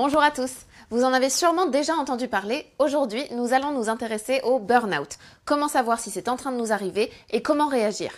Bonjour à tous. Vous en avez sûrement déjà entendu parler. Aujourd'hui, nous allons nous intéresser au burn-out. Comment savoir si c'est en train de nous arriver et comment réagir.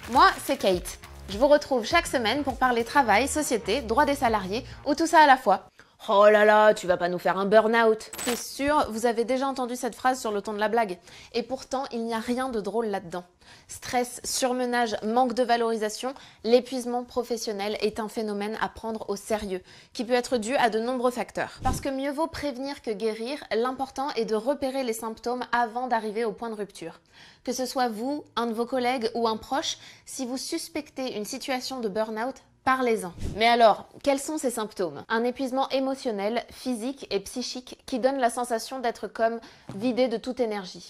Moi, c'est Kate. Je vous retrouve chaque semaine pour parler travail, société, droit des salariés ou tout ça à la fois. Oh là là, tu vas pas nous faire un burn-out. C'est sûr, vous avez déjà entendu cette phrase sur le ton de la blague. Et pourtant, il n'y a rien de drôle là-dedans. Stress, surmenage, manque de valorisation, l'épuisement professionnel est un phénomène à prendre au sérieux, qui peut être dû à de nombreux facteurs. Parce que mieux vaut prévenir que guérir, l'important est de repérer les symptômes avant d'arriver au point de rupture. Que ce soit vous, un de vos collègues ou un proche, si vous suspectez une situation de burn-out, parlez-en. Mais alors, quels sont ces symptômes? Un épuisement émotionnel, physique et psychique qui donne la sensation d'être comme vidé de toute énergie.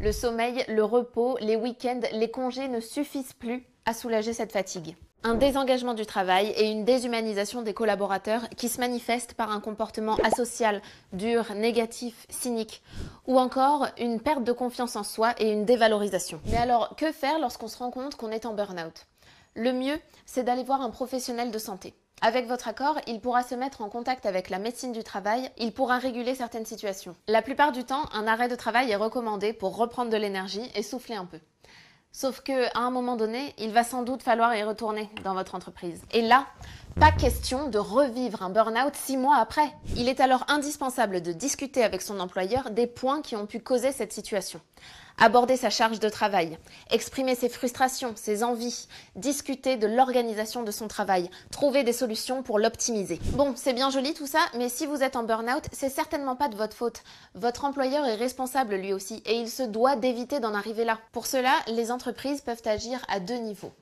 Le sommeil, le repos, les week-ends, les congés ne suffisent plus à soulager cette fatigue. Un désengagement du travail et une déshumanisation des collaborateurs qui se manifestent par un comportement asocial, dur, négatif, cynique. Ou encore une perte de confiance en soi et une dévalorisation. Mais alors, que faire lorsqu'on se rend compte qu'on est en burn-out? Le mieux, c'est d'aller voir un professionnel de santé. Avec votre accord, il pourra se mettre en contact avec la médecine du travail, il pourra réguler certaines situations. La plupart du temps, un arrêt de travail est recommandé pour reprendre de l'énergie et souffler un peu. Sauf qu'à un moment donné, il va sans doute falloir y retourner dans votre entreprise. Et là, pas question de revivre un burn-out 6 mois après. Il est alors indispensable de discuter avec son employeur des points qui ont pu causer cette situation. Aborder sa charge de travail, exprimer ses frustrations, ses envies, discuter de l'organisation de son travail, trouver des solutions pour l'optimiser. Bon, c'est bien joli tout ça, mais si vous êtes en burn-out, c'est certainement pas de votre faute. Votre employeur est responsable lui aussi et il se doit d'éviter d'en arriver là. Pour cela, les entreprises peuvent agir à 2 niveaux.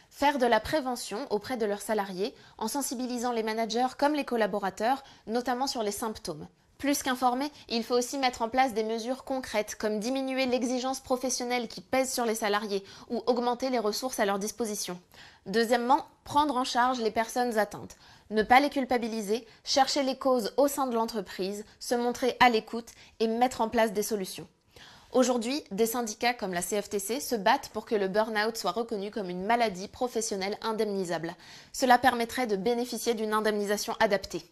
Faire de la prévention auprès de leurs salariés en sensibilisant les managers comme les collaborateurs, notamment sur les symptômes. Plus qu'informer, il faut aussi mettre en place des mesures concrètes comme diminuer l'exigence professionnelle qui pèse sur les salariés ou augmenter les ressources à leur disposition. Deuxièmement, prendre en charge les personnes atteintes. Ne pas les culpabiliser, chercher les causes au sein de l'entreprise, se montrer à l'écoute et mettre en place des solutions. Aujourd'hui, des syndicats comme la CFTC se battent pour que le burn-out soit reconnu comme une maladie professionnelle indemnisable. Cela permettrait de bénéficier d'une indemnisation adaptée.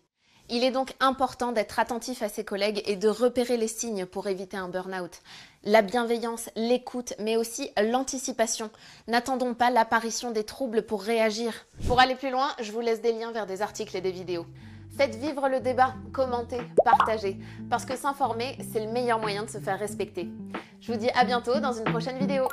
Il est donc important d'être attentif à ses collègues et de repérer les signes pour éviter un burn-out. La bienveillance, l'écoute, mais aussi l'anticipation. N'attendons pas l'apparition des troubles pour réagir. Pour aller plus loin, je vous laisse des liens vers des articles et des vidéos. Faites vivre le débat, commentez, partagez, parce que s'informer, c'est le meilleur moyen de se faire respecter. Je vous dis à bientôt dans une prochaine vidéo.